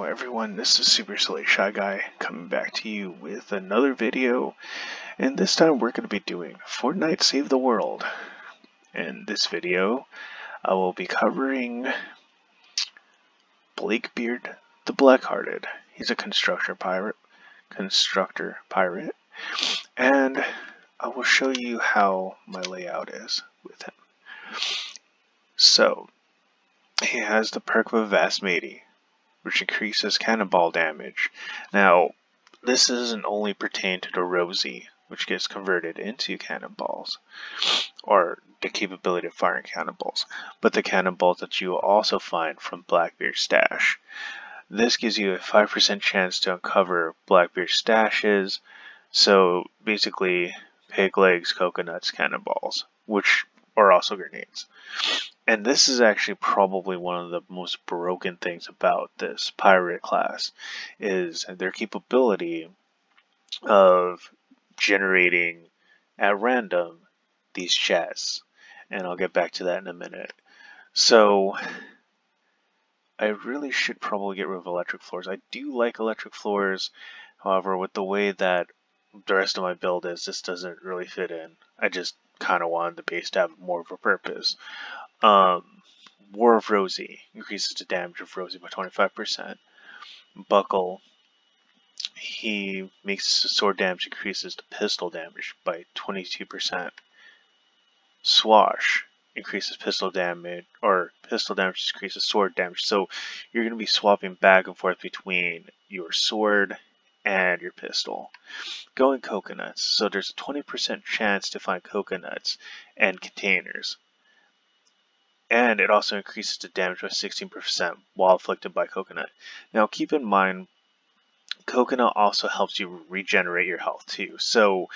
everyone, this is Super Silly Shy Guy coming back to you with another video, and this time we're going to be doing Fortnite Save the World. In this video, I will be covering Blakebeard the BlackHearted. He's a constructor pirate, and I will show you how my layout is with him. So, he has the perk of a vast matey, which increases cannonball damage. Now, this doesn't only pertain to the Rosie, which gets converted into cannonballs, or the capability of firing cannonballs, but the cannonballs that you will also find from Blakebeard's stash. This gives you a 5% chance to uncover Blakebeard's stashes, so basically pig legs, coconuts, cannonballs, which are also grenades. And this is actually probably one of the most broken things about this pirate class, is their capability of generating at random these chests. And I'll get back to that in a minute. So I really should probably get rid of electric floors. I do like electric floors, however, with the way that the rest of my build is, this doesn't really fit in. I just kind of wanted the base to have more of a purpose. War of Rosie increases the damage of Rosie by 25%. Buckle, he makes sword damage increases the pistol damage by 22%. Swash increases pistol damage, or pistol damage increases sword damage. So you're going to be swapping back and forth between your sword and your pistol. Going coconuts, so there's a 20% chance to find coconuts and containers. And it also increases the damage by 16% while afflicted by coconut. Now keep in mind, coconut also helps you regenerate your health too. So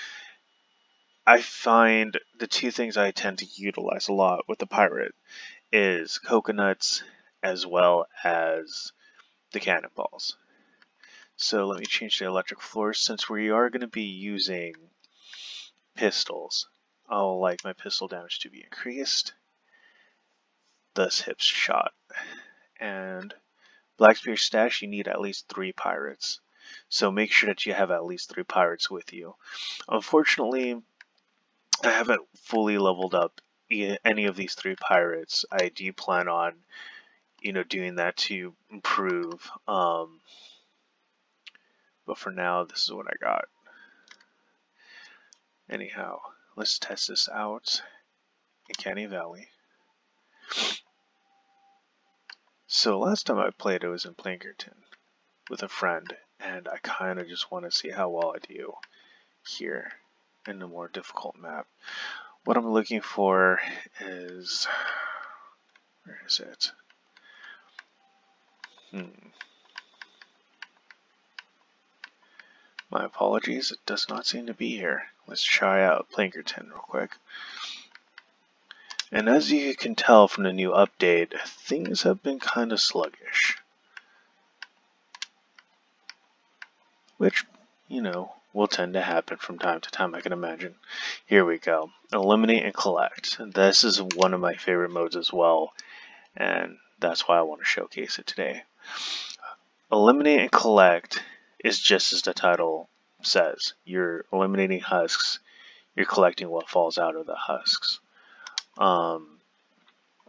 I find the two things I tend to utilize a lot with the pirate is coconuts as well as the cannonballs. So let me change the electric floors. Since we are going to be using pistols, I'll like my pistol damage to be increased. Thus hips shot. And Blakebeard's stash, you need at least 3 pirates. So make sure that you have at least 3 pirates with you. Unfortunately, I haven't fully leveled up any of these 3 pirates. I do plan on, doing that to improve. But for now, this is what I got. Anyhow, let's test this out in Canny Valley. So last time I played, it was in Blakebeard with a friend, and I kind of just want to see how well I do here in the more difficult map. What I'm looking for is, where is it? My apologies, it does not seem to be here. Let's try out Blakebeard real quick. And as you can tell from the new update, things have been kind of sluggish. Which, will tend to happen from time to time, I can imagine. Here we go. Eliminate and collect. This is one of my favorite modes as well, and that's why I want to showcase it today. Eliminate and collect is just as the title says. You're eliminating husks. You're collecting what falls out of the husks.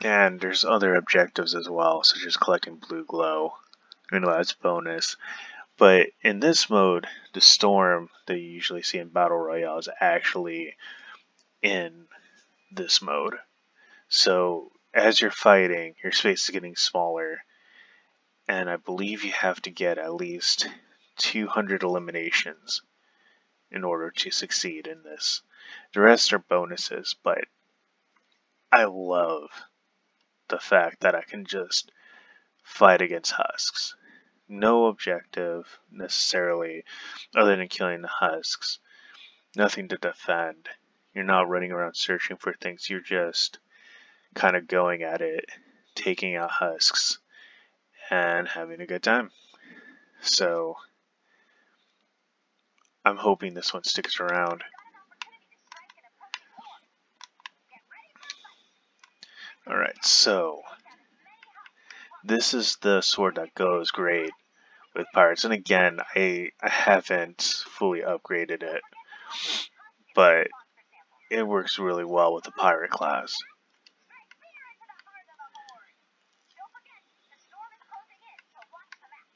And there's other objectives as well, such as collecting blue glow. That's bonus. But in this mode, the storm that you usually see in Battle Royale is actually in this mode. So as you're fighting, your space is getting smaller, and I believe you have to get at least 200 eliminations in order to succeed in this. The rest are bonuses, but I love the fact that I can just fight against husks. No objective necessarily other than killing the husks. Nothing to defend. You're not running around searching for things. You're just kind of going at it, taking out husks, and having a good time. So I'm hoping this one sticks around. Alright, so this is the sword that goes great with pirates. And again, I haven't fully upgraded it, but it works really well with the pirate class.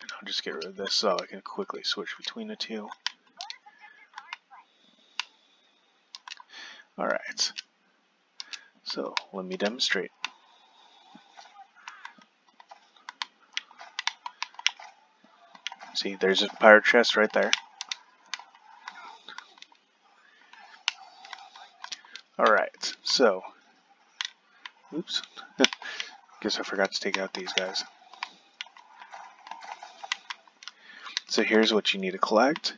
And I'll just get rid of this so I can quickly switch between the two. Alright, so let me demonstrate. See, there's a pirate chest right there. Alright, so, oops, guess I forgot to take out these guys. So here's what you need to collect.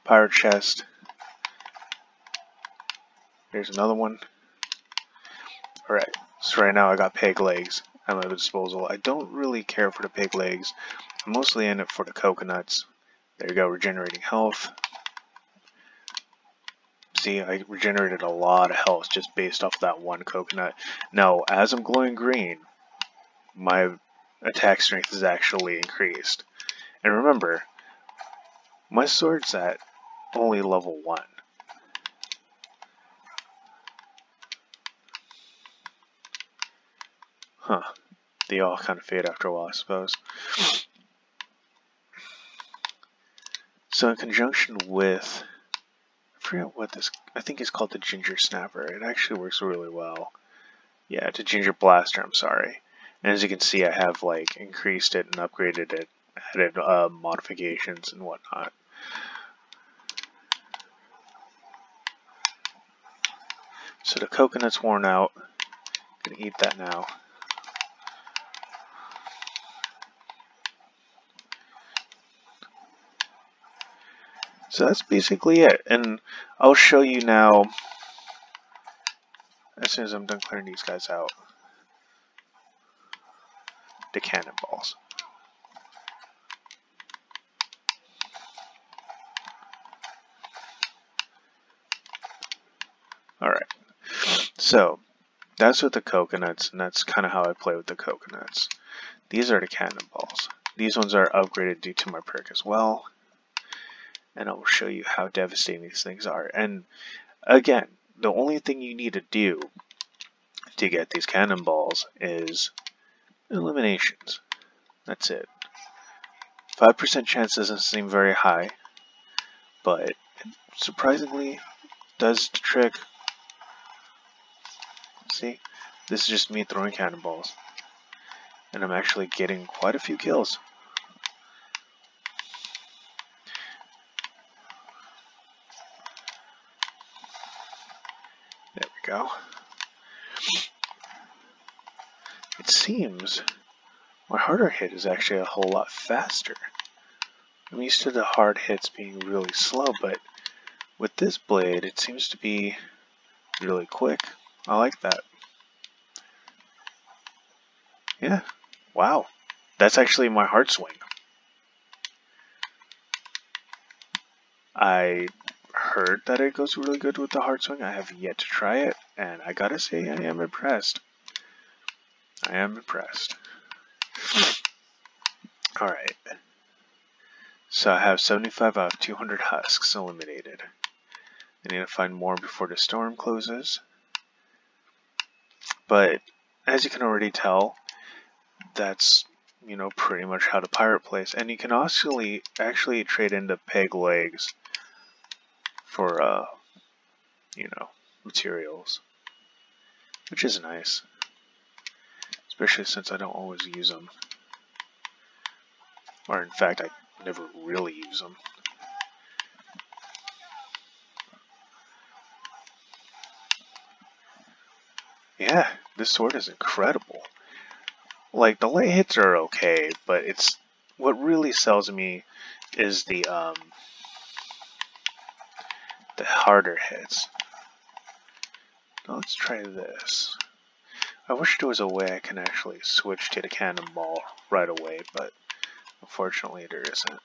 Pirate chest. There's another one. Alright, so right now I got peg legs at my disposal. I don't really care for the peg legs. I'm mostly in it for the coconuts. There you go, regenerating health. See, I regenerated a lot of health just based off that one coconut. Now, as I'm glowing green, my attack strength is actually increased. And remember, my sword's at only level 1. Huh. They all kind of fade after a while, I suppose. So in conjunction with, I forget what this, I think it's called the Ginger Snapper. It actually works really well. Yeah, it's a Ginger Blaster, I'm sorry. And as you can see, I have like increased it and upgraded it, added modifications and whatnot. So the coconut's worn out. Gonna eat that now. So that's basically it, and I'll show you now as soon as I'm done clearing these guys out, the cannonballs. Alright, so that's with the coconuts, and that's kind of how I play with the coconuts. These are the cannonballs. These ones are upgraded due to my perk as well. And I will show you how devastating these things are. And again, the only thing you need to do to get these cannonballs is eliminations. That's it. 5% chance doesn't seem very high, but it surprisingly does the trick. See, this is just me throwing cannonballs, and I'm actually getting quite a few kills. There we go. It seems my harder hit is actually a whole lot faster. I'm used to the hard hits being really slow, but with this blade it seems to be really quick. I like that. Yeah, wow. That's actually my hard swing. I heard that it goes really good with the hard swing. I have yet to try it, and I gotta say I am impressed. I am impressed. Alright. So I have 75 out of 200 husks eliminated. I need to find more before the storm closes. But as you can already tell, that's, you know, pretty much how the pirate plays. And you can also actually trade in the peg legs for, you know, materials, which is nice, especially since I don't always use them. Or in fact, I never really use them. Yeah, this sword is incredible. Like, the light hits are okay, but it's what really sells me is the harder hits. Now let's try this. I wish there was a way I can actually switch to the cannonball right away, but unfortunately there isn't.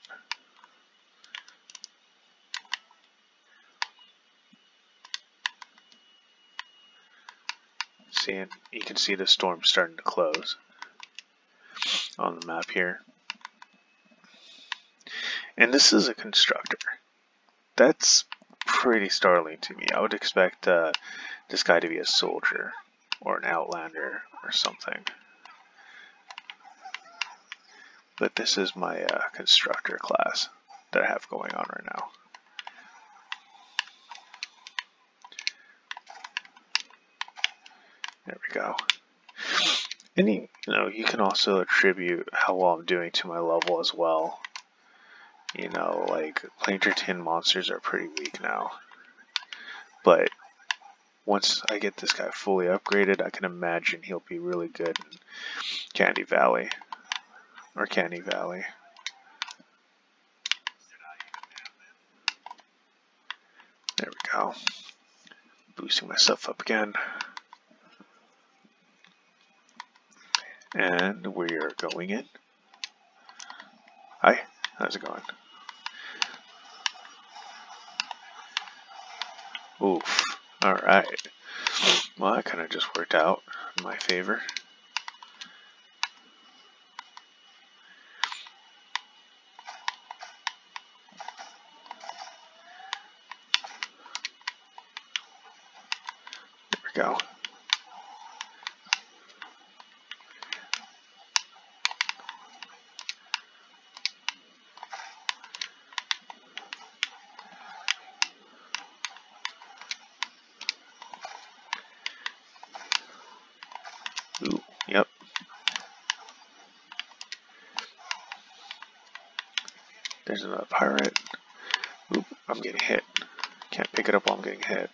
See, and you can see the storm starting to close on the map here. And this is a constructor. That's pretty startling to me. I would expect this guy to be a soldier or an outlander or something. But this is my constructor class that I have going on right now. There we go. And you can also attribute how well I'm doing to my level as well. Like Planger Tin monsters are pretty weak now. But once I get this guy fully upgraded, I can imagine he'll be really good in Candy Valley. Or Candy Valley. There we go. Boosting myself up again. And we are going in. Hi, how's it going? Oof. Alright. Well, that kind of just worked out in my favor. There we go. Ooh, yep. There's another pirate. Oop, I'm getting hit. Can't pick it up while I'm getting hit.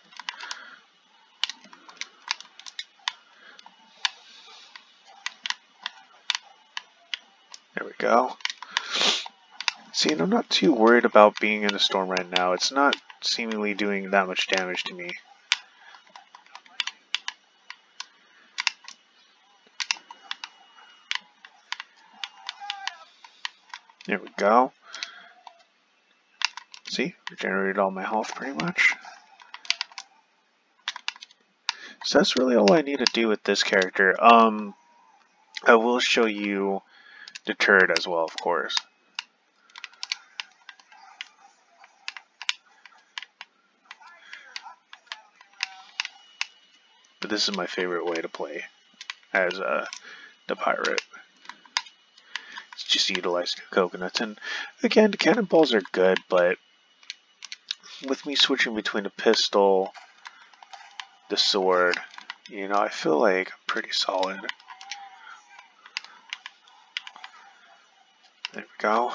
There we go. See, and I'm not too worried about being in a storm right now. It's not seemingly doing that much damage to me. There we go. See, regenerated all my health pretty much. So that's really all I need to do with this character. I will show you the turret as well, of course. But this is my favorite way to play as the pirate. It's just utilizing coconuts. And again, the cannonballs are good, but with me switching between the pistol, the sword, I feel like I'm pretty solid. There we go.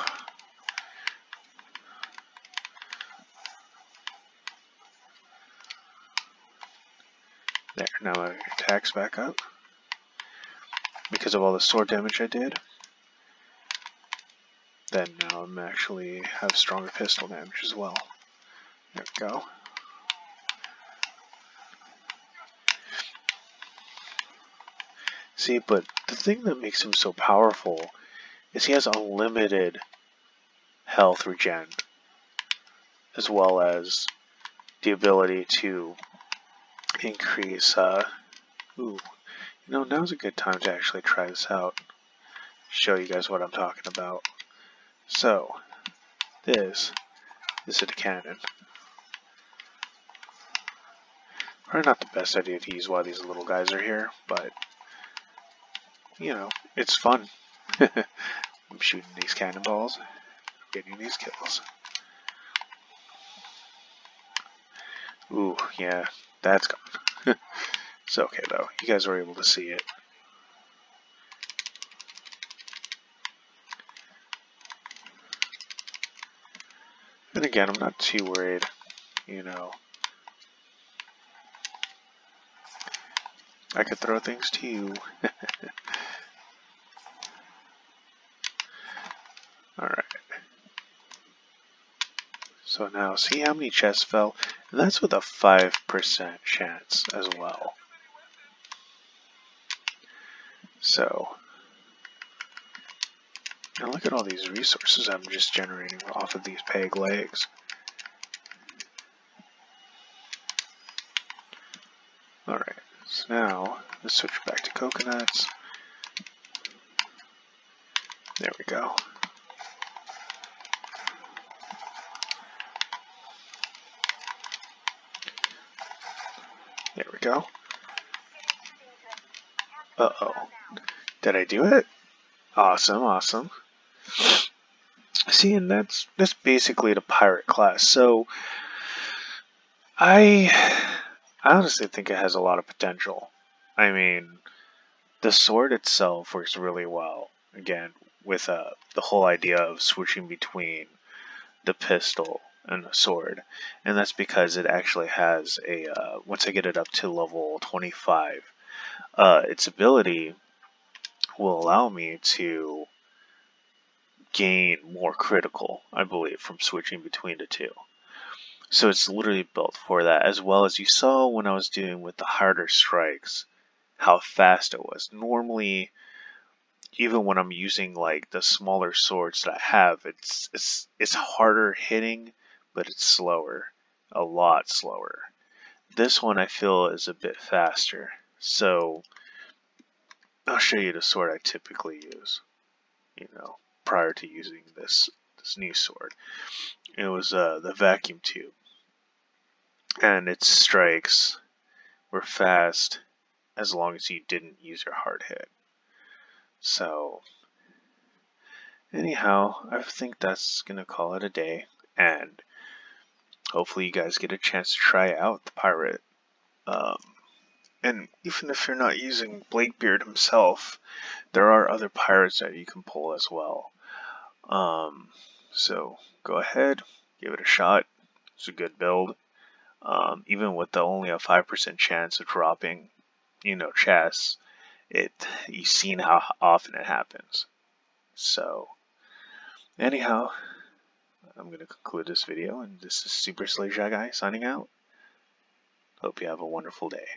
There, now my attack's back up. Because of all the sword damage I did. Then now I'm actually have stronger pistol damage as well. There we go. See, but the thing that makes him so powerful is he has unlimited health regen, as well as the ability to increase, now's a good time to actually try this out, show you guys what I'm talking about. So, this is a cannon. Probably not the best idea to use while these little guys are here, but, it's fun. I'm shooting these cannonballs, getting these kills. Ooh, yeah, that's gone. It's okay though, you guys were able to see it. And again, I'm not too worried, I could throw things to you. Alright. So now, see how many chests fell? And that's with a 5% chance as well. So, now look at all these resources I'm just generating off of these peg legs. Alright, so now, let's switch back to coconuts. There we go. There we go. Uh-oh. Did I do it? Awesome, awesome. See, and that's basically the pirate class. So I honestly think it has a lot of potential. I mean, the sword itself works really well. Again, with the whole idea of switching between the pistol and the sword, and that's because it actually has a once I get it up to level 25, its ability will allow me to gain more critical, I believe, from switching between the two. So it's literally built for that, as well as you saw when I was doing with the harder strikes, how fast it was. Normally, even when I'm using like the smaller swords that I have, it's harder hitting, but it's slower, a lot slower. This one I feel is a bit faster. So I'll show you the sword I typically use, prior to using this new sword. It was the vacuum tube, and its strikes were fast as long as you didn't use your hard hit. So anyhow, I think that's gonna call it a day, and hopefully you guys get a chance to try out the pirate. And even if you're not using Blakebeard himself, there are other pirates that you can pull as well. So go ahead, give it a shot. It's a good build. Even with only a 5% chance of dropping, chests, you've seen how often it happens. So anyhow, I'm going to conclude this video, and this is Super Slay Guy signing out. Hope you have a wonderful day.